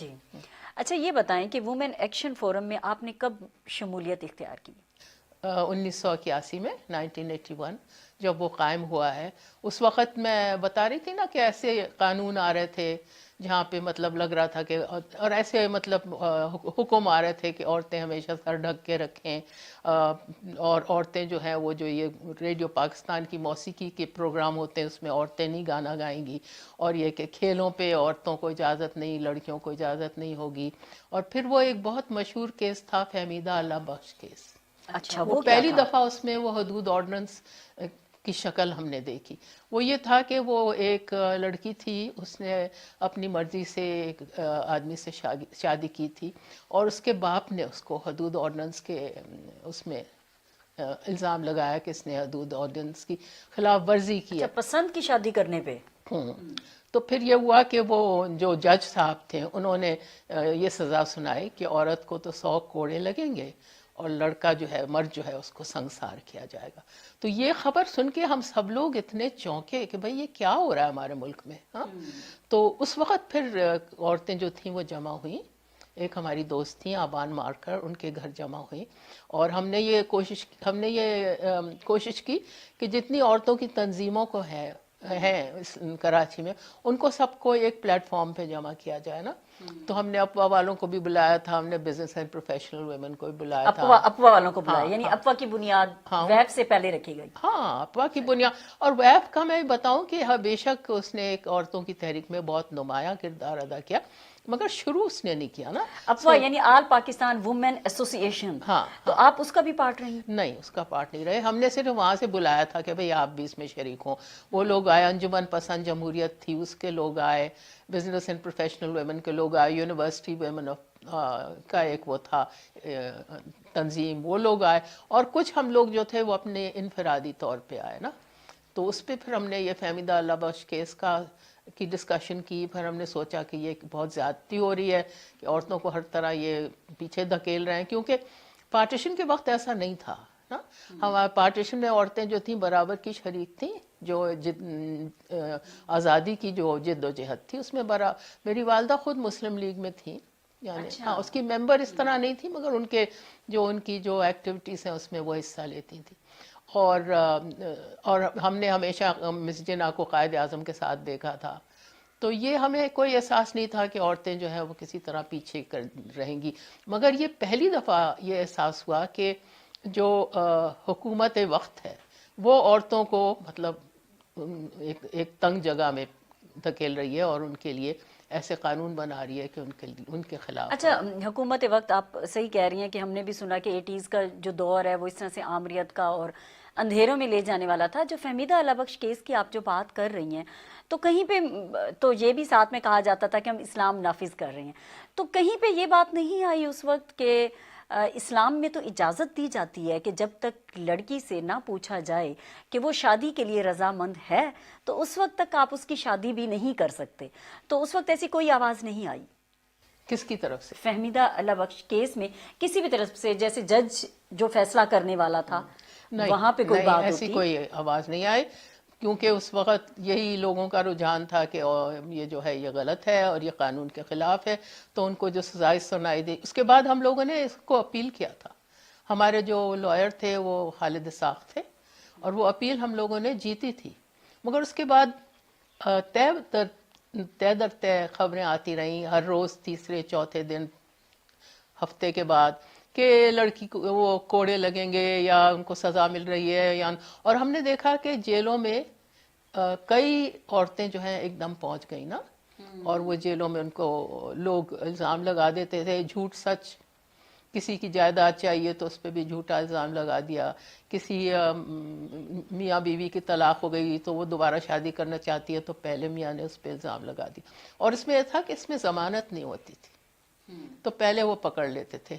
جی اچھا یہ بتائیں کہ وومن ایکشن فورم میں آپ نے کب شمولیت اختیار کی؟ 1981 میں 1981 جب وہ قائم ہوا ہے. اس وقت میں بتا رہی تھی نا کہ ایسے قانون آ رہے تھے جہاں پہ مطلب لگ رہا تھا کہ اور ایسے مطلب حکم آ رہے تھے کہ عورتیں ہمیشہ سر ڈھک کے رکھیں، اور عورتیں جو ہیں وہ جو یہ ریڈیو پاکستان کی موسیقی کے پروگرام ہوتے ہیں اس میں عورتیں نہیں گانا گائیں گی، اور یہ کہ کھیلوں پہ عورتوں کو اجازت نہیں، لڑکیوں کو اجازت نہیں ہوگی. اور پھر وہ ایک بہت مشہور کیس تھا فہمیدہ اللہ بخش کیس. اچھا وہ کیا پہلی تھا؟ دفعہ اس میں وہ حدود آرڈیننس کی شکل ہم نے دیکھی. وہ یہ تھا کہ وہ ایک لڑکی تھی، اس نے اپنی مرضی سے ایک آدمی سے شادی کی تھی، اور اس کے باپ نے اس کو حدود آرڈیننس کے اس میں الزام لگایا کہ اس نے حدود آرڈیننس کی خلاف ورزی کی اچھا ہے. پسند کی شادی کرنے پہ؟ تو پھر یہ ہوا کہ وہ جو جج صاحب تھے انہوں نے یہ سزا سنائی کہ عورت کو تو 100 کوڑے لگیں گے اور لڑکا جو ہے مرد جو ہے اس کو سنسار کیا جائے گا. تو یہ خبر سن کے ہم سب لوگ اتنے چونکے کہ بھئی یہ کیا ہو رہا ہے ہمارے ملک میں. تو اس وقت پھر عورتیں جو تھیں وہ جمع ہوئیں. ایک ہماری دوست تھیں آبان مارکر، ان کے گھر جمع ہوئیں، اور ہم نے یہ کوشش کی کہ جتنی عورتوں کی تنظیموں کو ہیں کراچی میں ان کو سب کو ایک پلیٹ فارم پہ جمع کیا جائے نا. تو ہم نے افواہ والوں کو بھی بلایا تھا، ہم نے بزنس اینڈ پروفیشنل ویمن کو بھی بلایا تھا. افواہ والوں کو بلایا، یعنی افواہ کی بنیاد ویب سے پہلے رکھی گئی؟ ہاں، افواہ کی بنیاد. اور ویب کا میں بتاؤں کہ بے شک اس نے ایک عورتوں کی تحریک میں بہت نمایاں کردار ادا کیا، مگر شروع اس نے نہیں کیا نا. افواہ یعنی آل پاکستان وومن ایسوسی ایشن، تو آپ اس کا بھی پارٹ رہی؟ نہیں، اس کا پارٹ نہیں رہے. ہم نے صرف وہاں سے بلایا تھا کہ بھئی آپ بھی اس میں شریک ہوں. وہ لوگ آئے، انجمن پسند جمہوریت تھی اس کے لوگ آئے، بزنس اینڈ پروفیشنل ویمن کے لوگ آئے، یونیورسٹی ویمن کا ایک وہ تھا تنظیم، وہ لوگ آئے، اور کچھ ہم لوگ جو تھے وہ اپنے انفرادی طور پہ آئے نا. تو اس پہ پھر ہم نے یہ فہمیدہ اللہ بخش کیس کی ڈسکشن کی. پھر ہم نے سوچا کہ یہ بہت زیادتی ہو رہی ہے کہ عورتوں کو ہر طرح یہ پیچھے دھکیل رہے ہیں، کیونکہ پارٹیشن کے وقت ایسا نہیں تھا نا. ہمارے پارٹیشن میں عورتیں جو تھیں برابر کی شریک تھیں، جو آزادی کی جو جد و جہد تھی اس میں میری والدہ خود مسلم لیگ میں تھیں، یعنی اس کی ممبر اس طرح نہیں تھی، مگر ان کی جو ایکٹیویٹیز ہیں اس میں وہ حصہ لیتی تھی. اور ہم نے ہمیشہ مس جناح کو قائد اعظم کے ساتھ دیکھا تھا. تو یہ ہمیں کوئی احساس نہیں تھا کہ عورتیں جو ہیں وہ کسی طرح پیچھے رہیں گی. مگر یہ پہلی دفعہ یہ احساس ہوا کہ جو حکومت وقت ہے وہ عورتوں کو مطلب ایک تنگ جگہ میں دھکیل رہی ہے، اور ان کے لیے ایسے قانون بنا رہی ہے کہ ان کے خلاف. اچھا حکومت وقت آپ صحیح کہہ رہی ہیں کہ ہم نے بھی سنا کہ 80s کا جو دور ہے وہ اس طرح سے آمریت کا اور اندھیروں میں لے جانے والا تھا. جو فہمیدہ اللہ بخش کیس کی آپ جو بات کر رہی ہیں، تو کہیں پہ تو یہ بھی ساتھ میں کہا جاتا تھا کہ ہم اسلام نافذ کر رہے ہیں، تو کہیں پہ یہ بات نہیں آئی اس وقت کہ اسلام میں تو اجازت دی جاتی ہے کہ جب تک لڑکی سے نہ پوچھا جائے کہ وہ شادی کے لیے رضامند ہے تو اس وقت تک آپ اس کی شادی بھی نہیں کر سکتے. تو اس وقت ایسی کوئی آواز نہیں آئی؟ کس کی طرف سے؟ فہمیدہ اللہ بخش کیس میں کسی بھی طرف سے، جیسے جج جو فیصلہ کرنے والا تھا وہاں پہ کوئی بات ایسی ہوتی؟ کوئی آواز نہیں آئی، کیونکہ اس وقت یہی لوگوں کا رجحان تھا کہ یہ جو ہے یہ غلط ہے اور یہ قانون کے خلاف ہے. تو ان کو جو سزائے سنائی دی، اس کے بعد ہم لوگوں نے اس کو اپیل کیا تھا. ہمارے جو لائر تھے وہ خالد اسحاق تھے، اور وہ اپیل ہم لوگوں نے جیتی تھی. مگر اس کے بعد طے در طے خبریں آتی رہیں ہر روز، تیسرے چوتھے دن، ہفتے کے بعد، کہ لڑکی کو وہ کوڑے لگیں گے یا ان کو سزا مل رہی ہے اور ہم نے دیکھا کہ جیلوں میں کئی عورتیں جو ہیں ایک دم پہنچ گئی نا، اور وہ جیلوں میں ان کو لوگ الزام لگا دیتے تھے، جھوٹ سچ. کسی کی جائیداد چاہیے تو اس پہ بھی جھوٹا الزام لگا دیا. کسی میاں بیوی کی طلاق ہو گئی تو وہ دوبارہ شادی کرنا چاہتی ہے تو پہلے میاں نے اس پہ الزام لگا دیا. اور اس میں یہ تھا کہ اس میں ضمانت نہیں ہوتی تھی، تو پہلے وہ پکڑ لیتے تھے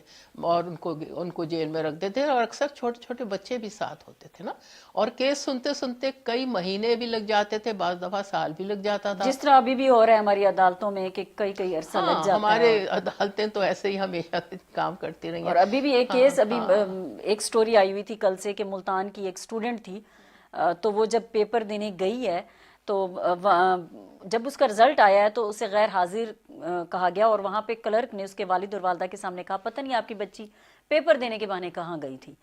اور ان کو جیل میں رکھ دیتے تھے، اور اکثر چھوٹے چھوٹے بچے بھی ساتھ ہوتے تھے نا. اور کیس سنتے سنتے کئی مہینے بھی لگ جاتے تھے، بعض دفعہ سال بھی لگ جاتا تھا. جس طرح ابھی بھی ہو رہا ہے ہماری عدالتوں میں کہ کئی عرصہ لگ جاتا ہے. ہمارے عدالتیں تو ایسے ہی ہمیشہ کام کرتی رہی ہیں. اور ابھی بھی ایک کیس، ابھی ایک سٹوری آئی ہوئی تھی کل سے کہ ملتان کی ایک سٹوڈنٹ تھی، تو وہ جب پیپر دینے گئی ہے تو جب اس کا رزلٹ آیا ہے تو اسے غیر حاضر کہا گیا اور وہاں پہ کلرک نے اس کے والد اور والدہ کے سامنے کہا پتہ نہیں آپ کی بچی پیپر دینے کے بہانے کہاں گئی تھی.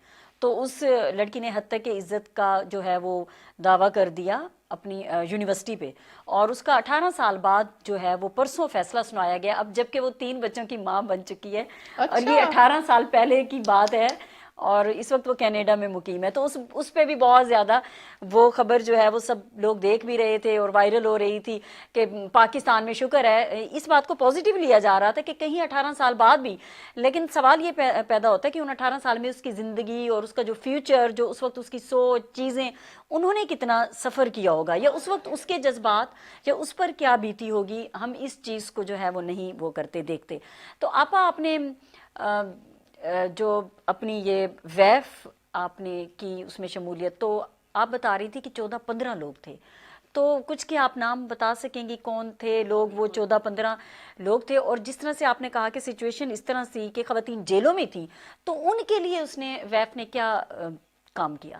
تو اس لڑکی نے حد تک کہ عزت کا جو ہے وہ دعویٰ کر دیا اپنی یونیورسٹی پہ, اور اس کا 18 سال بعد جو ہے وہ پرسوں فیصلہ سنایا گیا, اب جبکہ وہ 3 بچوں کی ماں بن چکی ہے. اور یہ 18 سال پہلے کی بات ہے اور اس وقت وہ کینیڈا میں مقیم ہے. تو اس پہ بھی بہت زیادہ وہ خبر جو ہے وہ سب لوگ دیکھ بھی رہے تھے اور وائرل ہو رہی تھی کہ پاکستان میں شکر ہے, اس بات کو پازیٹیو لیا جا رہا تھا کہ کہیں 18 سال بعد بھی. لیکن سوال یہ پیدا ہوتا ہے کہ ان 18 سال میں اس کی زندگی اور اس کا جو فیوچر, جو اس وقت اس کی سوچ, چیزیں, انہوں نے کتنا سفر کیا ہوگا, یا اس وقت اس کے جذبات یا اس پر کیا بیتی ہوگی, ہم اس چیز کو جو ہے وہ نہیں وہ کرتے دیکھتے. تو آپا آپ نے جو اپنی یہ ویف آپ نے کی اس میں شمولیت, تو آپ بتا رہی تھی کہ 14-15 لوگ تھے, تو کچھ کے آپ نام بتا سکیں گی کون تھے لوگ وہ 14-15 لوگ تھے؟ اور جس طرح سے آپ نے کہا کہ سچویشن اس طرح سی کہ خواتین جیلوں میں تھیں, تو ان کے لیے اس نے ویف نے کیا کام کیا؟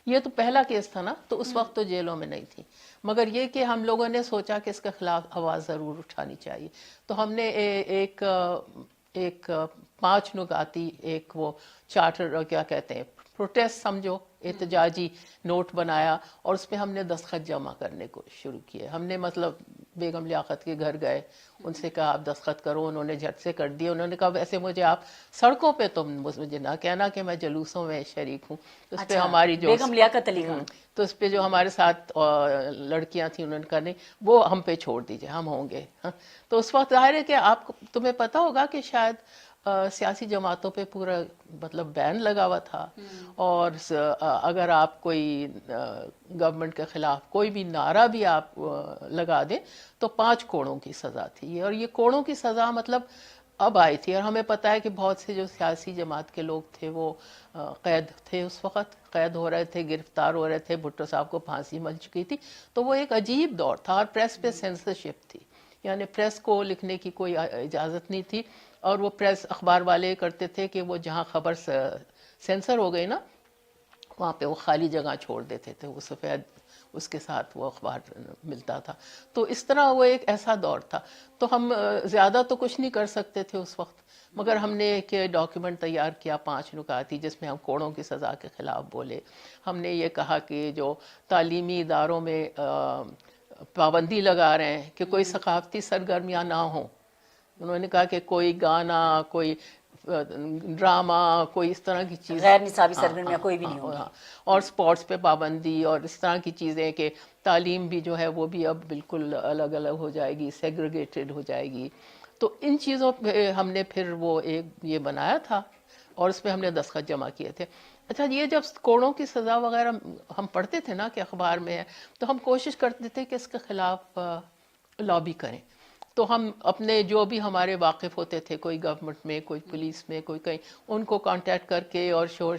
یہ تو پہلا کیس تھا نا, تو اس وقت تو جیلوں میں نہیں تھی, مگر یہ کہ ہم لوگوں نے سوچا کہ اس کے خلاف آواز ضرور اٹھانی چاہیے. تو ہم نے ایک 5 نکاتی ایک وہ چارٹر کیا کہتے ہیں پروٹیسٹ سمجھو, احتجاجی نوٹ بنایا, اور اس پہ ہم نے دستخط جمع کرنے کو شروع کیے. ہم نے مطلب بیگم لیاقت کے گھر گئے, ان سے کہا آپ دستخط کرو, انہوں نے جھٹ سے کر دیے. انہوں نے کہا ویسے مجھے آپ سڑکوں پہ تم مجھے نہ کہنا کہ میں جلوسوں میں شریک ہوں. اس پہ ہماری جو بیگم لیاقت علی خان, تو اس پہ جو ہمارے ساتھ لڑکیاں تھیں انہوں نے کہا نہیں وہ ہم پہ چھوڑ دیجئے, ہم ہوں گے. تو اس وقت ظاہر ہے کہ تمہیں پتہ ہوگا کہ شاید سیاسی جماعتوں پہ پورا مطلب بین لگا ہوا تھا, اور اگر آپ کوئی گورنمنٹ کے خلاف کوئی بھی نعرہ بھی آپ لگا دیں تو 5 کوڑوں کی سزا تھی. اور یہ کوڑوں کی سزا مطلب اب آئی تھی, اور ہمیں پتہ ہے کہ بہت سے جو سیاسی جماعت کے لوگ تھے وہ قید تھے, اس وقت قید ہو رہے تھے, گرفتار ہو رہے تھے. بھٹو صاحب کو پھانسی مل چکی تھی. تو وہ ایک عجیب دور تھا, اور پریس پہ سینسرشپ تھی, یعنی پریس کو لکھنے کی کوئی اجازت نہیں تھی. اور وہ پریس اخبار والے کرتے تھے کہ وہ جہاں خبر سینسر ہو گئی نا وہاں پہ وہ خالی جگہ چھوڑ دیتے تھے, وہ سفید اس کے ساتھ وہ اخبار ملتا تھا. تو اس طرح وہ ایک ایسا دور تھا. تو ہم زیادہ تو کچھ نہیں کر سکتے تھے اس وقت, مگر ہم نے ایک ڈاکیومنٹ تیار کیا 5 نکاتی جس میں ہم کوڑوں کی سزا کے خلاف بولے. ہم نے یہ کہا کہ جو تعلیمی اداروں میں پابندی لگا رہے ہیں کہ کوئی ثقافتی سرگرمیاں نہ ہوں. انہوں نے کہا کہ کوئی گانا, کوئی ڈرامہ, کوئی اس طرح کی چیز, غیر نصابی سرگرمیاں کوئی بھی نہیں ہوگی, اور سپورٹس پہ پابندی اور اس طرح کی چیزیں, کہ تعلیم بھی جو ہے وہ بھی اب بالکل الگ الگ ہو جائے گی, سیگریگیٹڈ ہو جائے گی. تو ان چیزوں پہ ہم نے پھر وہ ایک یہ بنایا تھا, اور اس پہ ہم نے دستخط جمع کیے تھے. اچھا, یہ جب کوڑوں کی سزا وغیرہ ہم پڑھتے تھے نا کہ اخبار میں ہے, تو ہم کوشش کرتے تھے کہ اس کے خلاف لابی کریں. تو ہم اپنے جو بھی ہمارے واقف ہوتے تھے, کوئی گورنمنٹ میں, کوئی پولیس میں, کوئی کہیں, ان کو کانٹیکٹ کر کے اور شور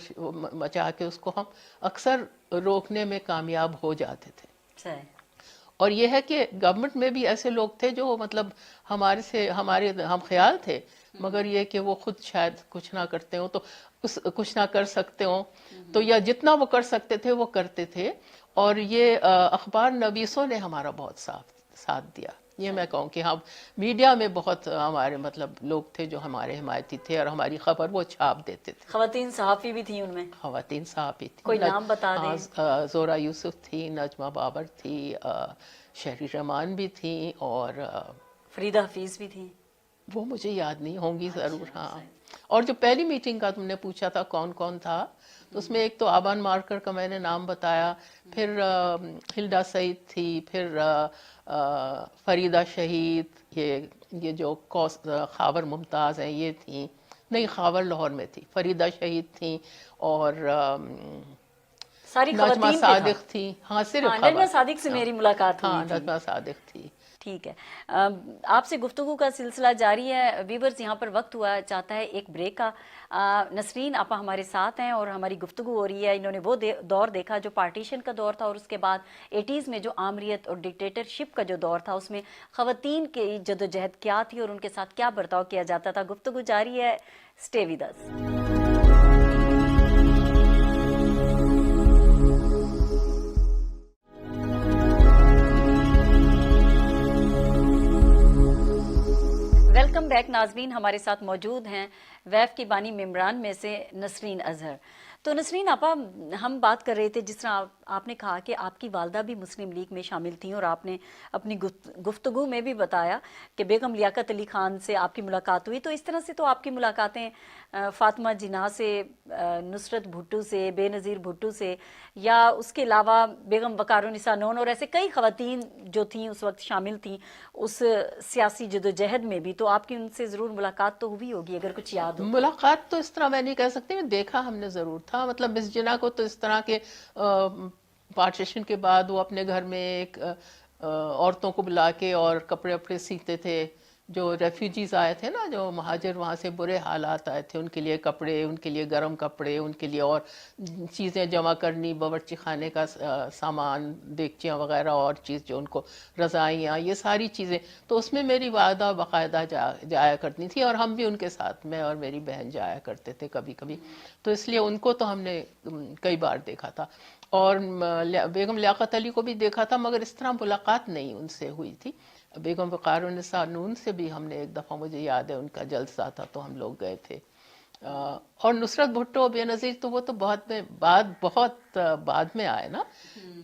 مچا کے اس کو ہم اکثر روکنے میں کامیاب ہو جاتے تھے. اور یہ ہے کہ گورنمنٹ میں بھی ایسے لوگ تھے جو مطلب ہمارے ہم خیال تھے, مگر یہ کہ وہ خود شاید کچھ نہ کرتے ہوں, تو کچھ نہ کر سکتے ہوں, تو یا جتنا وہ کر سکتے تھے وہ کرتے تھے. اور یہ اخبار نویسوں نے ہمارا بہت ساتھ دیا. یہ میں کہوں کہ ہم میڈیا میں بہت ہمارے مطلب لوگ تھے جو ہمارے حمایتی تھے, اور ہماری خبر وہ چھاپ دیتے تھے. خواتین صحافی بھی تھیں ان میں؟ خواتین صحافی تھیں, کوئی نام بتا دیں. زورا یوسف تھی, نجمہ بابر تھی, شہری رحمان بھی تھیں, اور فریدہ حفیظ بھی تھیں. وہ مجھے یاد نہیں ہوں گی ضرور. ہاں, اور جو پہلی میٹنگ کا تم نے پوچھا تھا کون کون تھا, تو اس میں ایک تو آبان مارکر کا میں نے نام بتایا, پھر ہلڈا سعید تھی, پھر فریدہ شہید, یہ جو خاور ممتاز ہیں یہ تھیں, نہیں خاور لاہور میں تھی, فریدہ شہید تھیں, اور ساری نجمہ صادق تھی. ہاں, صرف نجمہ صادق سے میری ملاقات ہوئی. ہاں, نجمہ صادق تھی. ٹھیک ہے, آپ سے گفتگو کا سلسلہ جاری ہے. ویورز, یہاں پر وقت ہوا چاہتا ہے ایک بریک کا. نسرین آپا ہمارے ساتھ ہیں اور ہماری گفتگو ہو رہی ہے. انہوں نے وہ دور دیکھا جو پارٹیشن کا دور تھا, اور اس کے بعد 80s میں جو آمریت اور ڈکٹیٹرشپ کا جو دور تھا, اس میں خواتین کی جدوجہد کیا تھی اور ان کے ساتھ کیا برتاؤ کیا جاتا تھا. گفتگو جاری ہے, اسٹے ود اس. بیک ناظرین، ہمارے ساتھ موجود ہیں ویف کی بانی ممبران میں سے نسرین اظہر. تو نسرین آپا، ہم بات کر رہے تھے جس طرح آپ نے کہا کہ آپ کی والدہ بھی مسلم لیگ میں شامل تھیں، اور آپ نے اپنی گفتگو میں بھی بتایا کہ بیگم لیاقت علی خان سے آپ کی ملاقات ہوئی. تو اس طرح سے تو آپ کی ملاقاتیں فاطمہ جناح سے، نصرت بھٹو سے، بے نظیر بھٹو سے، یا اس کے علاوہ بیگم وقار النساء نون اور ایسے کئی خواتین جو تھیں اس وقت شامل تھیں اس سیاسی جدوجہد میں بھی، تو آپ کی ان سے ضرور ملاقات تو ہوئی ہوگی اگر کچھ یاد ہو. ملاقات تو اس طرح میں نہیں کہہ سکتی، میں دیکھا ہم نے ضرور تھا. مطلب مس جناح کو تو اس طرح کے پارٹیشن کے بعد وہ اپنے گھر میں ایک عورتوں کو بلا کے اور کپڑے وپڑے سیتے تھے. جو ریفیوجیز آئے تھے نا، جو مہاجر وہاں سے برے حالات آئے تھے، ان کے لیے کپڑے، ان کے لیے گرم کپڑے، ان کے لیے اور چیزیں جمع کرنی، باورچی خانے کا سامان، دیگچیاں وغیرہ اور چیز جو ان کو، رضائیاں، یہ ساری چیزیں. تو اس میں میری والدہ باقاعدہ جایا کرتی تھی، اور ہم بھی ان کے ساتھ، میں اور میری بہن جایا کرتے تھے کبھی کبھی. تو اس لیے ان کو تو ہم نے کئی بار دیکھا تھا، اور بیگم لیاقت علی کو بھی دیکھا تھا، مگر اس طرح ملاقات نہیں ان سے ہوئی تھی. بیگم وقار النساء نون سے بھی ہم نے ایک دفعہ، مجھے یاد ہے ان کا جلسہ تھا تو ہم لوگ گئے تھے. اور نصرت بھٹو، بے نظیر تو وہ تو بہت بعد میں آئے نا.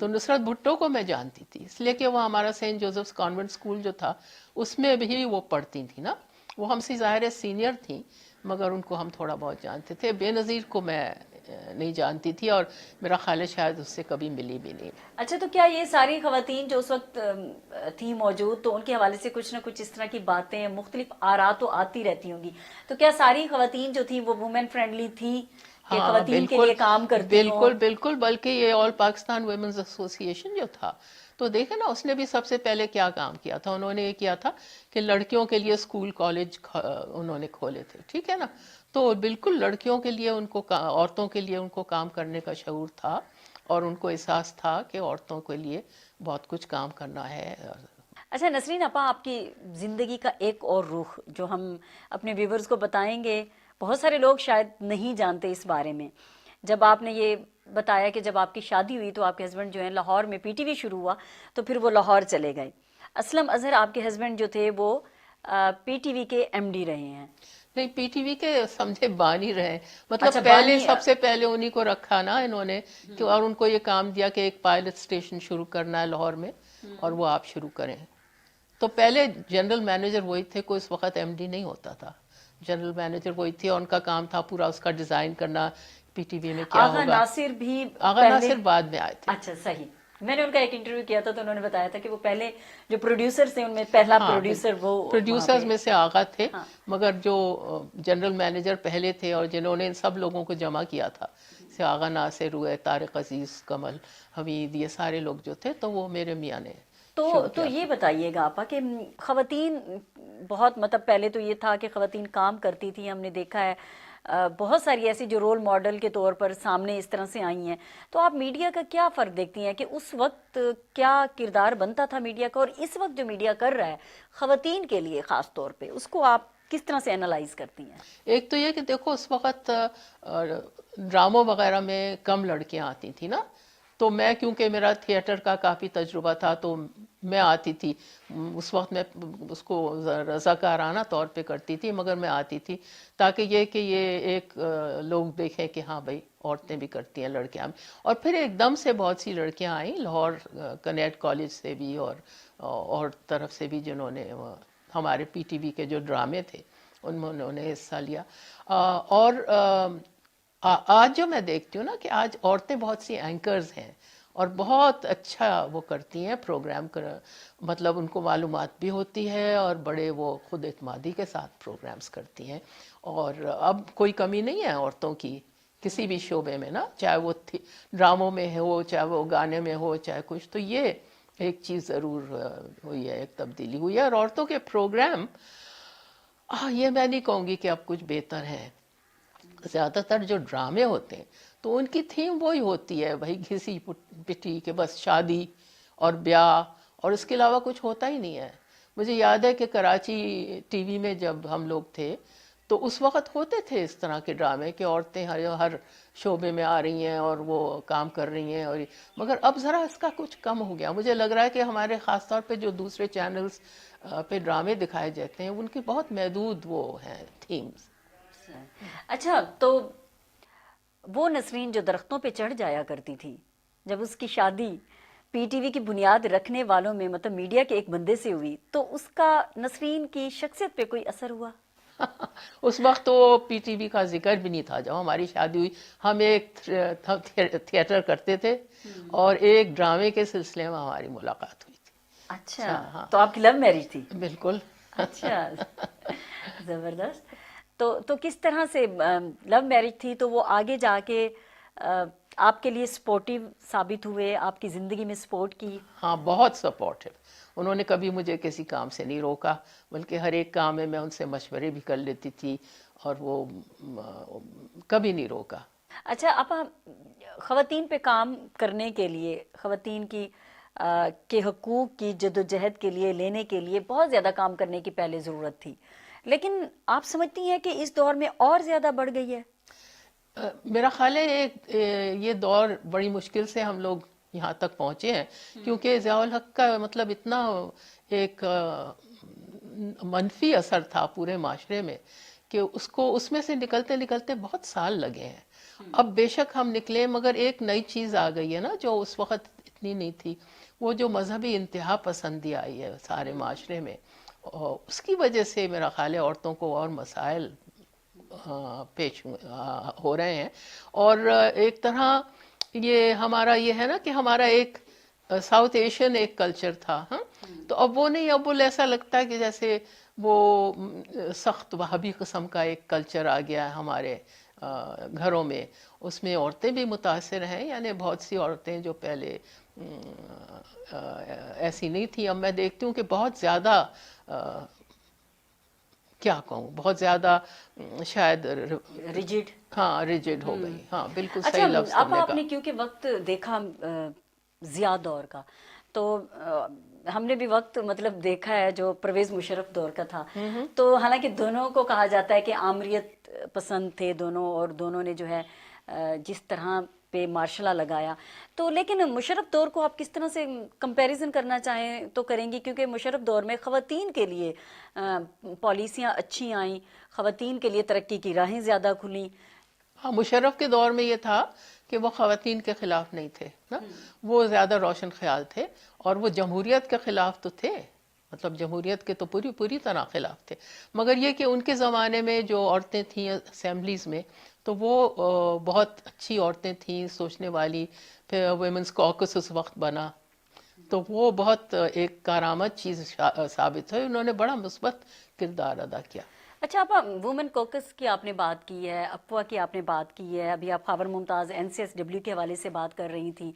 تو نصرت بھٹو کو میں جانتی تھی اس لیے کہ وہ ہمارا سینٹ جوزفس کانوینٹ اسکول جو تھا اس میں بھی وہ پڑھتی تھی نا. وہ ہم سے ظاہر سینئر تھیں، مگر ان کو ہم تھوڑا بہت جانتے تھے. بے نظیر کو میں نہیں جانتی تھی، اور میرا خیال ہے شاید اس سے کبھی ملی بھی نہیں. اچھا، تو کیا یہ ساری خواتین جو اس وقت تھیں موجود، تو ان کے حوالے سے کچھ نہ کچھ اس طرح کی باتیں، مختلف آراء تو آتی رہتی ہوں گی، تو کیا ساری خواتین جو تھیں وہ وومن فرینڈلی تھیں کہ ہاں خواتین کے بالکل، لیے کام کرتی ہوں؟ بالکل بالکل. بلکہ یہ آل پاکستان ویمنز ایسوسی ایشن جو تھا، تو دیکھیں نا اس نے بھی سب سے پہلے کیا کام کیا تھا. انہوں نے یہ کیا تھا کہ لڑکیوں کے لیے اسکول کالج انہوں نے کھولے تھے، ٹھیک ہے نا. تو بالکل لڑکیوں کے لیے ان کو، عورتوں کے لیے ان کو کام کرنے کا شعور تھا، اور ان کو احساس تھا کہ عورتوں کے لیے بہت کچھ کام کرنا ہے. اچھا نسرین اپا، آپ کی زندگی کا ایک اور رخ جو ہم اپنے ویورز کو بتائیں گے، بہت سارے لوگ شاید نہیں جانتے اس بارے میں. جب آپ نے یہ بتایا کہ جب آپ کی شادی ہوئی تو آپ کے ہسبینڈ جو ہیں لاہور میں پی ٹی وی شروع ہوا تو پھر وہ لاہور چلے گئے. اسلم اظہر آپ کے ہسبینڈ جو تھے وہ پی ٹی وی کے ایم ڈی رہے ہیں. نہیں، پی ٹی وی کے سمجھے بانی رہے، مطلب اچھا، پہلے بانی. سب سے پہلے انہی کو رکھا نا انہوں نے، کہ اور ان کو یہ کام دیا کہ ایک پائلٹ اسٹیشن شروع کرنا ہے لاہور میں، اور وہ آپ شروع کریں. تو پہلے جنرل مینیجر وہی تھے، کوئی اس وقت ایم ڈی نہیں ہوتا تھا. جنرل مینیجر وہی تھے، اور ان کا کام تھا پورا اس کا ڈیزائن کرنا، پی ٹی وی میں کیا آغا ہوگا. ناصر بھی آغا پہلے. ناصر بعد میں آئے تھے. اچھا صحیح، میں نے ان کا ایک انٹرویو کیا تھا تو انہوں نے بتایا تھا کہ وہ پہلے جو پروڈیوسر تھے ان میں پہلا ہاں پروڈیوسر وہ وہاں پروڈیوسرز پہ. میں سے آغا تھے، ہاں. مگر جو جنرل مینیجر پہلے تھے اور جنہوں نے ان سب لوگوں کو جمع کیا تھا، جیسے آغا ناصر ہوئے، طارق عزیز، کمل حمید، یہ سارے لوگ جو تھے، تو وہ میرے میاں نے شروع تو کیا یہ تھا. بتائیے گا آپا کہ خواتین بہت، مطلب پہلے تو یہ تھا کہ خواتین کام کرتی تھی، ہم نے دیکھا ہے بہت ساری ایسی جو رول ماڈل کے طور پر سامنے اس طرح سے آئی ہیں. تو آپ میڈیا کا کیا فرق دیکھتی ہیں کہ اس وقت کیا کردار بنتا تھا میڈیا کا، اور اس وقت جو میڈیا کر رہا ہے خواتین کے لیے خاص طور پہ، اس کو آپ کس طرح سے انالائز کرتی ہیں؟ ایک تو یہ کہ دیکھو اس وقت ڈراموں وغیرہ میں کم لڑکیاں آتی تھیں نا. تو میں، کیونکہ میرا تھیٹر کا کافی تجربہ تھا، تو میں آتی تھی. اس وقت میں اس کو رضاکارانہ طور پہ کرتی تھی، مگر میں آتی تھی تاکہ یہ ایک لوگ دیکھیں کہ ہاں بھائی عورتیں بھی کرتی ہیں، لڑکیاں بھی. اور پھر ایک دم سے بہت سی لڑکیاں آئیں لاہور کنیٹ کالج سے بھی، اور طرف سے بھی، جنہوں نے ہمارے پی ٹی وی کے جو ڈرامے تھے ان میں انہوں نے حصہ لیا. اور آج جو میں دیکھتی ہوں نا کہ آج عورتیں بہت سی اینکرز ہیں، اور بہت اچھا وہ کرتی ہیں پروگرام مطلب ان کو معلومات بھی ہوتی ہے، اور بڑے وہ خود اعتمادی کے ساتھ پروگرامز کرتی ہیں. اور اب کوئی کمی نہیں ہے عورتوں کی کسی بھی شعبے میں نا، چاہے وہ ڈراموں میں ہو، چاہے وہ گانے میں ہو، چاہے کچھ. تو یہ ایک چیز ضرور ہوئی ہے، ایک تبدیلی ہوئی ہے. اور عورتوں کے پروگرام، یہ میں نہیں کہوں گی کہ اب کچھ بہتر ہے. زیادہ تر جو ڈرامے ہوتے ہیں تو ان کی تھیم وہی ہوتی ہے، بھائی گھسی پٹی، کہ بس شادی اور بیاہ، اور اس کے علاوہ کچھ ہوتا ہی نہیں ہے. مجھے یاد ہے کہ کراچی ٹی وی میں جب ہم لوگ تھے تو اس وقت ہوتے تھے اس طرح کے ڈرامے کہ عورتیں ہر شعبے میں آ رہی ہیں اور وہ کام کر رہی ہیں، اور مگر اب ذرا اس کا کچھ کم ہو گیا. مجھے لگ رہا ہے کہ ہمارے خاص طور پہ جو دوسرے چینلز پہ ڈرامے دکھائے جاتے ہیں ان کی بہت محدود وہ ہیں تھیمز. اچھا، تو وہ نسرین جو درختوں پہ چڑھ جایا کرتی تھی، جب اس کی شادی پی ٹی وی کی بنیاد رکھنے والوں میں مطلب میڈیا کے ایک بندے سے ہوئی، تو اس کا نسرین کی شخصیت پہ کوئی اثر ہوا؟ اس وقت تو پی ٹی وی کا ذکر بھی نہیں تھا. جب ہماری شادی ہوئی ہم ایک تھیٹر کرتے تھے اور ایک ڈرامے کے سلسلے میں ہماری ملاقات ہوئی تھی. اچھا، ہاں تو آپ کی لو میرج تھی؟ بالکل. اچھا، زبردست. تو کس طرح سے لو میرج تھی تو وہ آگے جا کے آپ کے لیے سپورٹیو ثابت ہوئے، آپ کی زندگی میں سپورٹ کی؟ ہاں بہت سپورٹیو. انہوں نے کبھی مجھے کسی کام سے نہیں روکا، بلکہ ہر ایک کام میں ان سے مشورے بھی کر لیتی تھی اور وہ کبھی نہیں روکا. اچھا، آپ خواتین پہ کام کرنے کے لیے، خواتین کی کے حقوق کی جدوجہد کے لیے لینے کے لیے بہت زیادہ کام کرنے کی پہلے ضرورت تھی، لیکن آپ سمجھتی ہیں کہ اس دور میں اور زیادہ بڑھ گئی ہے؟ میرا خیال ہے یہ دور بڑی مشکل سے ہم لوگ یہاں تک پہنچے ہیں، کیونکہ ضیاء الحق کا مطلب اتنا ایک منفی اثر تھا پورے معاشرے میں کہ اس میں سے نکلتے نکلتے بہت سال لگے ہیں. اب بے شک ہم نکلے، مگر ایک نئی چیز آ گئی ہے نا جو اس وقت اتنی نہیں تھی، وہ جو مذہبی انتہا پسندی آئی ہے سارے معاشرے میں، اس کی وجہ سے میرا خیال ہے عورتوں کو اور مسائل پیش ہو رہے ہیں. اور ایک طرح یہ ہمارا یہ ہے نا کہ ہمارا ایک ساؤتھ ایشین ایک کلچر تھا، ہاں، تو اب وہ نہیں، اب وہ ایسا لگتا ہے کہ جیسے وہ سخت وہابی قسم کا ایک کلچر آ گیا ہے ہمارے گھروں میں. اس میں عورتیں بھی متاثر ہیں، یعنی بہت سی عورتیں جو پہلے ایسی نہیں تھی، اب میں دیکھتی ہوں کہ بہت زیادہ کیا کہوں، بہت زیادہ شاید ریجڈ. ہاں ریجڈ ہو گئی. ہاں بالکل اچھا، صحیح لفظ تم اب نے آپ کہا. نے کیونکہ وقت دیکھا ضیاء دور کا، تو ہم نے بھی وقت مطلب دیکھا ہے جو پرویز مشرف دور کا تھا، تو حالانکہ دونوں کو کہا جاتا ہے کہ آمریت پسند تھے دونوں، اور دونوں نے جو ہے جس طرح پہ مارشلہ لگایا، تو لیکن مشرف دور کو آپ کس طرح سے کمپیریزن کرنا چاہیں تو کریں گی؟ کیونکہ مشرف دور میں خواتین کے لیے پالیسیاں اچھی آئیں، خواتین کے لیے ترقی کی راہیں زیادہ کھلیں. ہاں مشرف کے دور میں یہ تھا کہ وہ خواتین کے خلاف نہیں تھے نا، وہ زیادہ روشن خیال تھے، اور وہ جمہوریت کے خلاف تو تھے، مطلب جمہوریت کے تو پوری طرح خلاف تھے. مگر یہ کہ ان کے زمانے میں جو عورتیں تھیں اسمبلیز میں، تو وہ بہت اچھی عورتیں تھیں، سوچنے والی. پھر ویمنس کاکس اس وقت بنا، تو وہ بہت ایک کارآمد چیز ثابت ہوئی. انہوں نے بڑا مثبت کردار ادا کیا. اچھا، آپ وومن کوکس کی آپ نے بات کی ہے، اپوا کی آپ نے بات کی ہے، ابھی آپ خاور ممتاز NCSW کے حوالے سے بات کر رہی تھیں.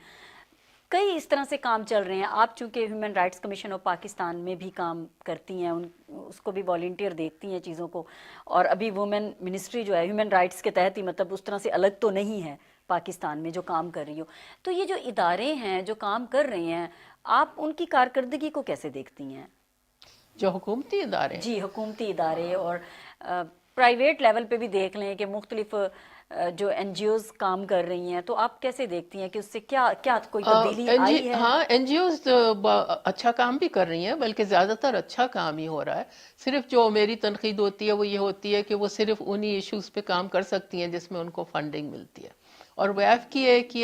کئی اس طرح سے کام چل رہے ہیں. آپ چونکہ human rights commission of Pakistan میں بھی کام کرتی ہیں، اس کو بھی والنٹیئر دیکھتی ہیں چیزوں کو، اور ابھی وومن منسٹری جو ہے ہیومن رائٹس کے تحت ہی، مطلب اس طرح سے الگ تو نہیں ہے پاکستان میں جو کام کر رہی ہو. تو یہ جو ادارے ہیں جو کام کر رہے ہیں، آپ ان کی کارکردگی کو کیسے دیکھتی ہیں؟ جو حکومتی ادارے، جی، حکومتی ادارے اور پرائیویٹ لیول پہ بھی دیکھ لیں کہ مختلف جو NGOز کام کر رہی ہیں، تو آپ کیسے دیکھتی ہیں کہ اس سے کیا کوئی تبدیلی آئی ہے؟ ہاں NGOز اچھا کام بھی کر رہی ہیں، بلکہ زیادہ تر اچھا کام ہی ہو رہا ہے. صرف جو میری تنقید ہوتی ہے وہ یہ ہوتی ہے کہ وہ صرف انہی ایشوز پہ کام کر سکتی ہیں جس میں ان کو فنڈنگ ملتی ہے. اور ویف کی ایک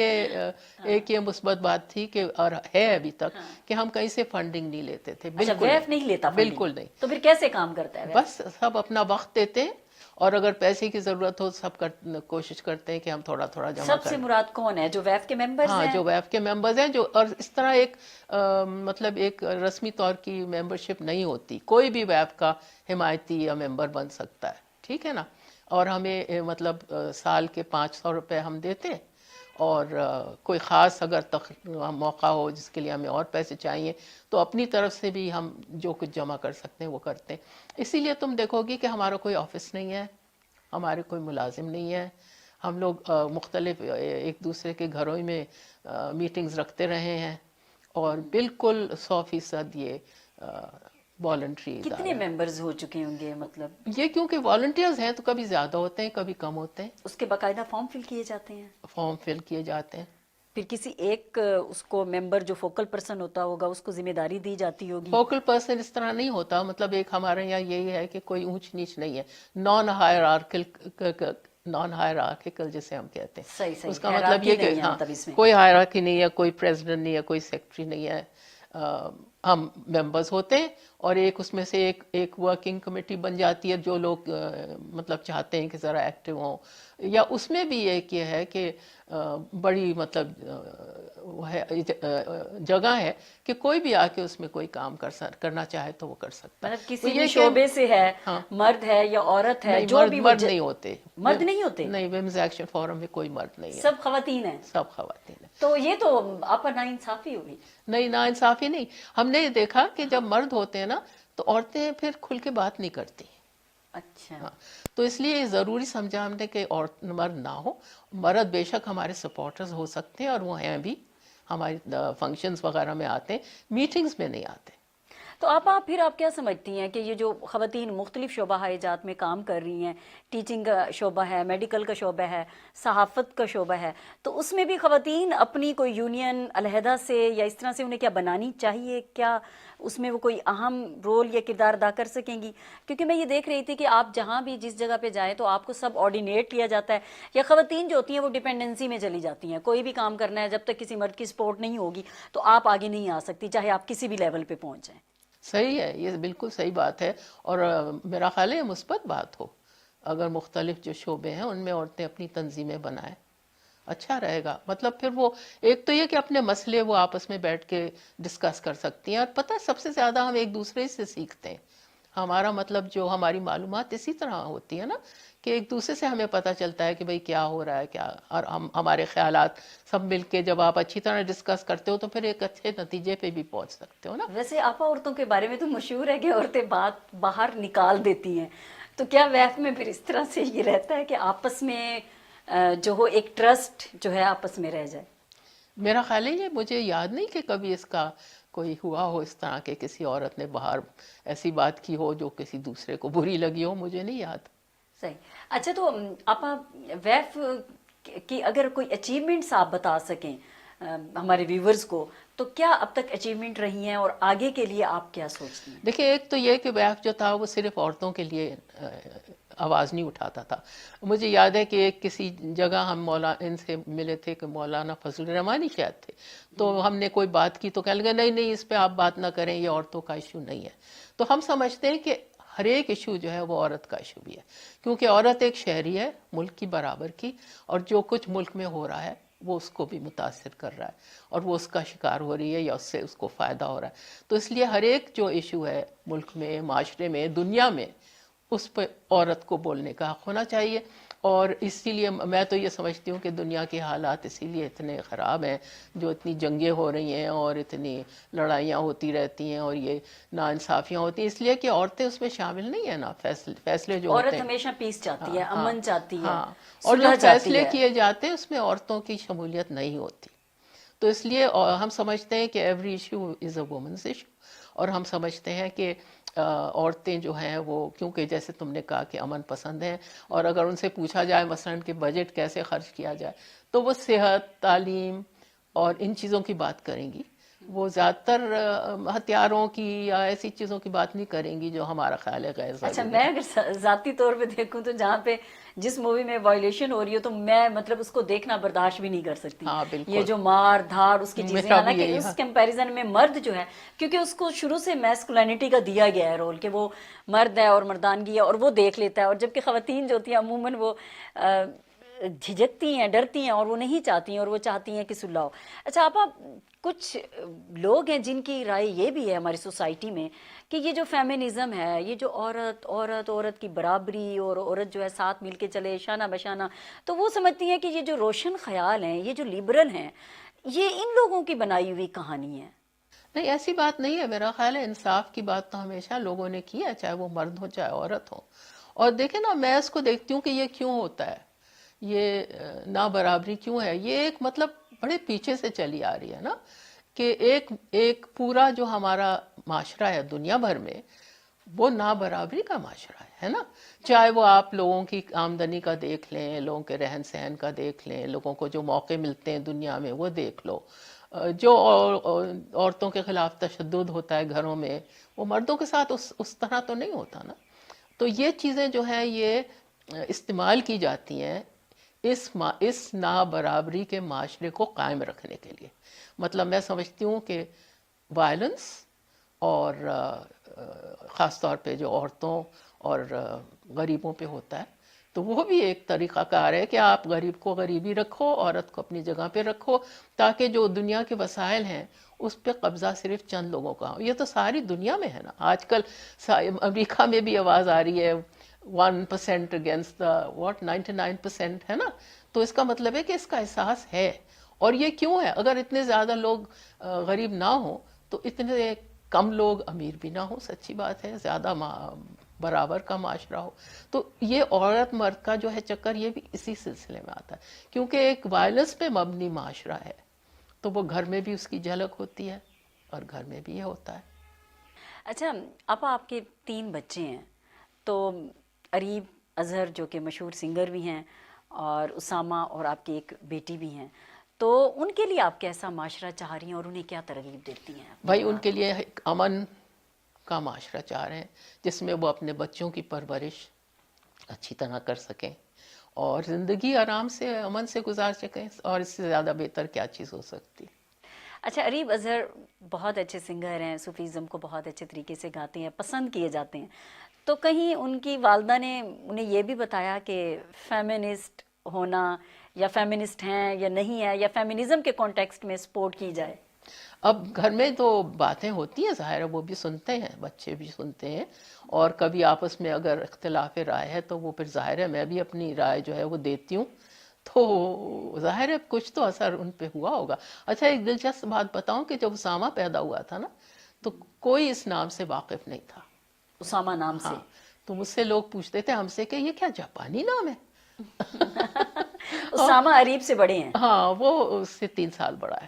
یہ مثبت بات تھی کہ، اور ہے ابھی تک، کہ ہم کہیں سے فنڈنگ نہیں لیتے تھے. اچھا، ویف نہیں لیتا فنڈنگ؟ بالکل نہیں. تو پھر کیسے کام کرتا ہے ویف؟ بس سب اپنا وقت دیتے ہیں، اور اگر پیسے کی ضرورت ہو سب کوشش کرتے ہیں کہ ہم تھوڑا جمع کریں. سب سے مراد کون ہے؟ جو ویف کے ممبرز ہاں ہیں؟ جو ویف کے ممبرز ہیں، جو، اور اس طرح ایک مطلب ایک رسمی طور کی ممبرشپ نہیں ہوتی، کوئی بھی ویف کا حمایتی یا ممبر بن سکتا ہے، ٹھیک ہے نا. اور ہمیں مطلب سال کے 500 روپے ہم دیتے ہیں، اور کوئی خاص اگر موقع ہو جس کے لیے ہمیں اور پیسے چاہیے تو اپنی طرف سے بھی ہم جو کچھ جمع کر سکتے ہیں وہ کرتے ہیں. اسی لیے تم دیکھو گی کہ ہمارا کوئی آفس نہیں ہے، ہمارے کوئی ملازم نہیں ہے. ہم لوگ مختلف ایک دوسرے کے گھروں میں میٹنگز رکھتے رہے ہیں، اور بالکل 100% یہ والنٹری ادارہ کتنے ممبرز ہو چکے ہوں گے مطلب؟ یہ کیونکہ والنٹیئرز ہیں تو کبھی زیادہ ہوتے ہیں کبھی کم ہوتے ہیں. اس کے باقاعدہ فارم فل کیے جاتے ہیں؟ فارم فل کیے جاتے ہیں. پھر کسی ایک اس کو ممبر جو فوکل پرسن ہوتا ہوگا اس کو ذمہ داری دی جاتی ہوگی؟ فوکل پرسن اس طرح نہیں ہوتا، مطلب ایک ہمارے یہاں یہی ہے کہ کوئی اونچ نیچ نہیں ہے، نان ہائرارکل جسے ہم کہتے ہیں. صحیح صحیح، اس کا مطلب یہ کہ ہاں کوئی ہائرارکی نہیں ہے، کوئی پریزیڈنٹ نہیں ہے، کوئی سیکرٹری نہیں ہے. ہم ممبرز ہوتے ہیں اور ایک اس میں سے ایک ورکنگ کمیٹی بن جاتی ہے جو لوگ مطلب چاہتے ہیں کہ ذرا ایکٹیو ہوں. یا اس میں بھی ایک یہ ہے کہ بڑی مطلب جگہ ہے کہ کوئی بھی آ کے اس میں کوئی کام کرنا چاہے تو وہ کر سکتا ہے. مطلب کسی بھی شعبے سے ہے، مرد ہے یا عورت ہے، جو بھی مرد نہیں ہوتے. مرد نہیں ہوتے؟ نہیں، ویمنز ایکشن فورم میں کوئی مرد نہیں ہے، سب خواتین ہیں. سب خواتین ہیں. تو یہ تو آپ پر ناانصافی ہوگی. نہیں، ناانصافی نہیں. ہم نے یہ دیکھا کہ جب مرد ہوتے ہیں نا تو عورتیں پھر کھل کے بات نہیں کرتی. اچھا. تو اس لیے ضروری سمجھا ہم نے کہ مرد نہ ہو. مرد بے شک ہمارے سپورٹرز ہو سکتے ہیں اور وہ ہیں بھی، ہماری فنکشنز وغیرہ میں آتے ہیں، میٹنگز میں نہیں آتے. تو پھر آپ کیا سمجھتی ہیں کہ یہ جو خواتین مختلف شعبہ جات میں کام کر رہی ہیں، ٹیچنگ کا شعبہ ہے، میڈیکل کا شعبہ ہے، صحافت کا شعبہ ہے، تو اس میں بھی خواتین اپنی کوئی یونین علیحدہ سے یا اس طرح سے انہیں کیا بنانی چاہیے؟ کیا اس میں وہ کوئی اہم رول یا کردار ادا کر سکیں گی؟ کیونکہ میں یہ دیکھ رہی تھی کہ آپ جہاں بھی جس جگہ پہ جائیں تو آپ کو سب آرڈینیٹ کیا جاتا ہے، یا خواتین جو ہوتی ہیں وہ ڈپینڈنسی میں چلی جاتی ہیں. کوئی بھی کام کرنا ہے جب تک کسی مرد کی سپورٹ نہیں ہوگی تو آپ آگے نہیں آ سکتی، چاہے آپ کسی بھی لیول پہ پہنچ جائیں. صحیح ہے، یہ بالکل صحیح بات ہے. اور میرا خیال ہے یہ مثبت بات ہو، اگر مختلف جو شعبے ہیں ان میں عورتیں اپنی تنظیمیں بنائیں، اچھا رہے گا. مطلب پھر وہ ایک تو یہ کہ اپنے مسئلے وہ آپس میں بیٹھ کے ڈسکس کر سکتی ہیں. اور پتہ سب سے زیادہ ہم ایک دوسرے سے سیکھتے ہیں. ہمارا مطلب جو ہماری معلومات اسی طرح ہوتی ہے نا کہ ایک دوسرے سے ہمیں پتہ چلتا ہے کہ بھئی کیا ہو رہا ہے کیا، اور ہمارے خیالات سب مل کے جب آپ اچھی طرح ڈسکس کرتے ہو تو پھر ایک اچھے نتیجے پہ بھی پہنچ سکتے ہو نا. ویسے عورتوں کے بارے میں تو مشہور ہے کہ عورتیں بات باہر نکال دیتی ہیں، تو کیا ویف میں پھر اس طرح سے یہ رہتا ہے کہ آپس میں جو ہو ایک ٹرسٹ جو ہے آپس میں رہ جائے؟ میرا خیال ہے یہ مجھے یاد نہیں کہ کبھی اس کا کوئی ہوا ہو اس طرح کہ کسی عورت نے باہر ایسی بات کی ہو جو کسی دوسرے کو بری لگی ہو، مجھے نہیں یاد. صحیح. اچھا، تو آپ ویف کی اگر کوئی اچیومنٹس آپ بتا سکیں ہمارے ویورز کو، تو کیا اب تک اچیومنٹ رہی ہیں اور آگے کے لیے آپ کیا سوچتی ہیں؟ دیکھیں، ایک تو یہ کہ ویف جو تھا وہ صرف عورتوں کے لیے آواز نہیں اٹھاتا تھا. مجھے یاد ہے کہ ایک کسی جگہ ہم ان سے ملے تھے کہ مولانا فضل الرحمانی شاید تھے، تو ہم نے کوئی بات کی تو کہنے لگے نہیں اس پہ آپ بات نہ کریں، یہ عورتوں کا ایشو نہیں ہے. تو ہم سمجھتے ہیں کہ ہر ایک ایشو جو ہے وہ عورت کا ایشو بھی ہے، کیونکہ عورت ایک شہری ہے ملک کی برابر کی، اور جو کچھ ملک میں ہو رہا ہے وہ اس کو بھی متاثر کر رہا ہے اور وہ اس کا شکار ہو رہی ہے یا اس سے اس کو فائدہ ہو رہا ہے. تو اس لیے ہر ایک جو ایشو ہے ملک میں، معاشرے میں، دنیا میں، اس پہ عورت کو بولنے کا حق ہونا چاہیے. اور اسی لیے میں تو یہ سمجھتی ہوں کہ دنیا کے حالات اسی لیے اتنے خراب ہیں، جو اتنی جنگیں ہو رہی ہیں اور اتنی لڑائیاں ہوتی رہتی ہیں اور یہ ناانصافیاں ہوتی ہیں، اس لیے کہ عورتیں اس میں شامل نہیں ہیں نا. فیصلے جو ہوتے عورت ہیں، ہمیشہ پیس چاہتی ہے، امن چاہتی ہے، اور جو صلح چاہتی فیصلے ہے. کیے جاتے ہیں اس میں عورتوں کی شمولیت نہیں ہوتی. تو اس لیے ہم سمجھتے ہیں کہ every issue is a woman's issue. اور ہم سمجھتے ہیں کہ عورتیں جو ہیں وہ، کیونکہ جیسے تم نے کہا کہ امن پسند ہیں، اور اگر ان سے پوچھا جائے مثلاً کہ بجٹ کیسے خرچ کیا جائے تو وہ صحت، تعلیم اور ان چیزوں کی بات کریں گی. وہ زیادہ تر ہتھیاروں کی یا ایسی چیزوں کی بات نہیں کریں گی جو ہمارا خیال ہے غیر ضروری. اچھا، میں اگر ذاتی طور پہ دیکھوں تو جہاں پہ جس مووی میں وائلیشن ہو رہی ہو تو میں مطلب اس کو دیکھنا برداشت بھی نہیں کر سکتی. ہاں بالکل، یہ جو مار دھاڑ اس کی چیزیں، حالانکہ یہی اس کمپیریزن میں مرد جو ہے، کیونکہ اس کو شروع سے میسکولینٹی کا دیا گیا ہے رول کہ وہ مرد ہے اور مردانگی ہے اور وہ دیکھ لیتا ہے، اور جبکہ خواتین جو ہوتی ہیں عموماً وہ جھجکتی ہیں، ڈرتی ہیں اور وہ نہیں چاہتی ہیں، اور وہ چاہتی ہیں کہ صلح ہو. اچھا آپ کچھ لوگ ہیں جن کی رائے یہ بھی ہے ہماری سوسائٹی میں کہ یہ جو فیمنزم ہے، یہ جو عورت کی برابری اور عورت جو ہے ساتھ مل کے چلے شانہ بشانہ، تو وہ سمجھتی ہیں کہ یہ جو روشن خیال ہیں، یہ جو لیبرل ہیں، یہ ان لوگوں کی بنائی ہوئی کہانی ہے. نہیں، ایسی بات نہیں ہے. میرا خیال ہے انصاف کی بات تو ہمیشہ لوگوں نے کی ہے، چاہے وہ مرد ہو چاہے عورت ہو. اور دیکھیں نا، میں اس کو دیکھتی ہوں کہ یہ کیوں ہوتا ہے، یہ نا برابری کیوں ہے. یہ ایک مطلب بڑے پیچھے سے چلی آ رہی ہے نا. کہ ایک پورا جو ہمارا معاشرہ ہے دنیا بھر میں وہ نابرابری کا معاشرہ ہے نا. چاہے وہ آپ لوگوں کی آمدنی کا دیکھ لیں، لوگوں کے رہن سہن کا دیکھ لیں، لوگوں کو جو موقع ملتے ہیں دنیا میں وہ دیکھ لو، جو عورتوں کے خلاف تشدد ہوتا ہے گھروں میں وہ مردوں کے ساتھ اس طرح تو نہیں ہوتا نا. تو یہ چیزیں جو ہیں یہ استعمال کی جاتی ہیں اس نابرابری کے معاشرے کو قائم رکھنے کے لیے. مطلب میں سمجھتی ہوں کہ وائلنس اور خاص طور پہ جو عورتوں اور غریبوں پہ ہوتا ہے تو وہ بھی ایک طریقہ کار ہے کہ آپ غریب کو غریبی رکھو، عورت کو اپنی جگہ پہ رکھو، تاکہ جو دنیا کے وسائل ہیں اس پہ قبضہ صرف چند لوگوں کا ہو. یہ تو ساری دنیا میں ہے نا. آج کل امریکہ میں بھی آواز آ رہی ہے 1% اگینسٹ دا 99% ہے نا. تو اس کا مطلب ہے کہ اس کا احساس ہے. اور یہ کیوں ہے؟ اگر اتنے زیادہ لوگ غریب نہ ہوں تو اتنے کم لوگ امیر بھی نہ ہوں. سچی بات ہے، زیادہ برابر کا معاشرہ ہو. تو یہ عورت مرد کا جو ہے چکر یہ بھی اسی سلسلے میں آتا ہے، کیونکہ ایک وائلنس پہ مبنی معاشرہ ہے تو وہ گھر میں بھی اس کی جھلک ہوتی ہے اور گھر میں بھی یہ ہوتا ہے. اچھا آپ کے 3 بچے ہیں، تو اریب، اظہر جو کہ مشہور سنگر بھی ہیں، اور اسامہ اور آپ کی ایک بیٹی بھی ہیں، تو ان کے لیے آپ کیسا معاشرہ چاہ رہی ہیں اور انہیں کیا ترغیب دیتی ہیں؟ بھائی ان کے لیے ایک امن کا معاشرہ چاہ رہے ہیں جس میں وہ اپنے بچوں کی پرورش اچھی طرح کر سکیں اور زندگی آرام سے امن سے گزار سکیں، اور اس سے زیادہ بہتر کیا چیز ہو سکتی. اچھا، اریب اظہر بہت اچھے سنگر ہیں، صوفیزم کو بہت اچھے طریقے سے گاتے ہیں، پسند کیے جاتے ہیں. تو کہیں ان کی والدہ نے انہیں یہ بھی بتایا کہ فیمنسٹ ہونا، یا فیمنسٹ ہیں یا نہیں ہے، یا فیمنزم کے کانٹیکسٹ میں سپورٹ کی جائے؟ اب گھر میں تو باتیں ہوتی ہیں، ظاہر ہے وہ بھی سنتے ہیں، بچے بھی سنتے ہیں، اور کبھی آپس میں اگر اختلاف رائے ہے تو وہ پھر ظاہر ہے میں بھی اپنی رائے جو ہے وہ دیتی ہوں، تو ظاہر ہے کچھ تو اثر ان پہ ہوا ہوگا. اچھا ایک دلچسپ بات بتاؤں کہ جب اسامہ پیدا ہوا تھا نا تو کوئی اس نام سے واقف نہیں تھا. اسامہ نام سے؟ ہاں، تو مجھ سے لوگ پوچھتے تھے ہم سے کہ یہ کیا جاپانی نام ہے؟ اسامہ اریب سے بڑے ہیں؟ ہاں، وہ اس سے 3 سال بڑا ہے.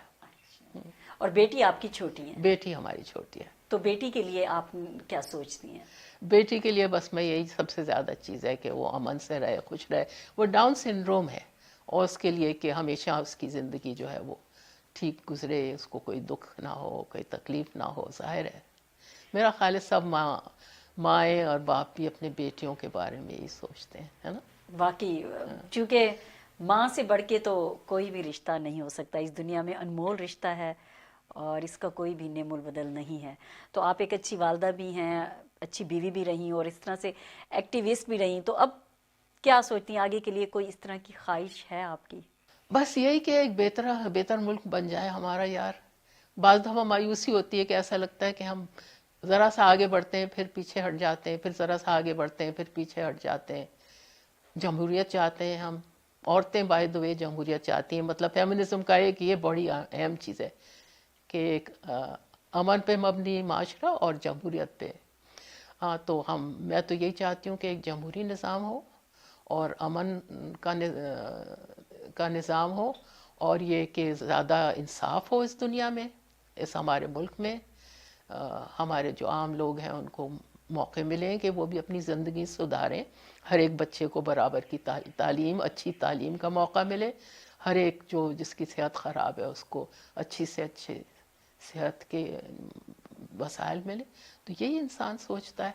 اور بیٹی آپ کی چھوٹی ہے؟ بیٹی ہماری چھوٹی ہے. تو بیٹی کے لیے آپ کیا سوچتی ہیں؟ بیٹی کے لیے بس میں یہی سب سے زیادہ چیز ہے کہ وہ امن سے رہے، خوش رہے. وہ ڈاؤن سنڈروم ہے اور اس کے لیے کہ ہمیشہ اس کی زندگی جو ہے وہ ٹھیک گزرے، اس کو کوئی دکھ نہ ہو، کوئی تکلیف نہ ہو. ظاہر ہے میرا خیال ہے سب مائیں اور باپ بھی اپنے بیٹیوں کے بارے میں یہی سوچتے ہیں، ہے نا. واقعی، چونکہ ماں سے بڑھ کے تو کوئی بھی رشتہ نہیں ہو سکتا، اس دنیا میں انمول رشتہ ہے اور اس کا کوئی بھی نعم البدل نہیں ہے. تو آپ ایک اچھی والدہ بھی ہیں، اچھی بیوی بھی رہیں، اور اس طرح سے ایکٹیوسٹ بھی رہیں. تو اب کیا سوچتی ہیں آگے کے لیے؟ کوئی اس طرح کی خواہش ہے آپ کی؟ بس یہی کہ ایک بہتر ملک بن جائے ہمارا یار. بعض دفعہ مایوسی ہوتی ہے کہ ایسا لگتا ہے کہ ہم ذرا سا آگے بڑھتے ہیں پھر پیچھے ہٹ جاتے ہیں، پھر ذرا سا آگے بڑھتے ہیں پھر پیچھے ہٹ جاتے ہیں. جمہوریت چاہتے ہیں ہم، عورتیں بائی دا وے جمہوریت چاہتی ہیں. مطلب فیمنزم کا ایک یہ بڑی اہم چیز ہے کہ ایک امن پہ مبنی معاشرہ اور جمہوریت پہ. تو میں تو یہی چاہتی ہوں کہ ایک جمہوری نظام ہو اور امن کا نظام ہو، اور یہ کہ زیادہ انصاف ہو اس دنیا میں، اس ہمارے ملک میں. ہمارے جو عام لوگ ہیں ان کو موقع ملیں کہ وہ بھی اپنی زندگی سدھاریں. ہر ایک بچے کو برابر کی تعلیم، اچھی تعلیم کا موقع ملے. ہر ایک جس کی صحت خراب ہے اس کو اچھی سے اچھے صحت کے وسائل ملے. تو یہی انسان سوچتا ہے.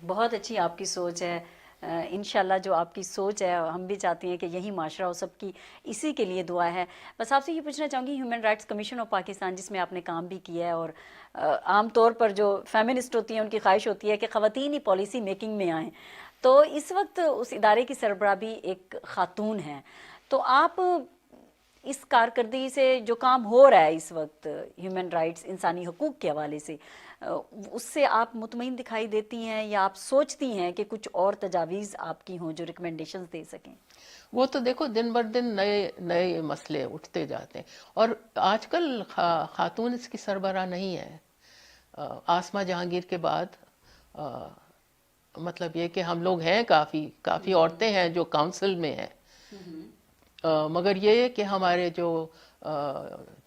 بہت اچھی آپ کی سوچ ہے. انشاءاللہ جو آپ کی سوچ ہے ہم بھی چاہتے ہیں کہ یہی معاشرہ ہو سب کی، اسی کے لیے دعا ہے. بس آپ سے یہ پوچھنا چاہوں گی، human rights commission of Pakistan جس میں آپ نے کام بھی کیا ہے، اور عام طور پر جو فیمنسٹ ہوتی ہیں ان کی خواہش ہوتی ہے کہ خواتین ہی پالیسی میکنگ میں آئیں، تو اس وقت اس ادارے کی سربراہ بھی ایک خاتون ہیں. تو آپ اس کارکردگی سے جو کام ہو رہا ہے اس وقت ہیومن رائٹس، انسانی حقوق کے حوالے سے، اس سے آپ مطمئن دکھائی دیتی ہیں، یا آپ سوچتی ہیں کہ کچھ اور تجاویز آپ کی ہوں جو ریکمنڈیشنز دے سکیں؟ وہ تو دیکھو دن بر دن نئے مسئلے اٹھتے جاتے ہیں، اور آج کل خاتون اس کی سربراہ نہیں ہے. آسما جہانگیر کے بعد مطلب یہ کہ ہم لوگ ہیں، کافی عورتیں ہیں جو کاؤنسل میں ہیں، مگر یہ کہ ہمارے جو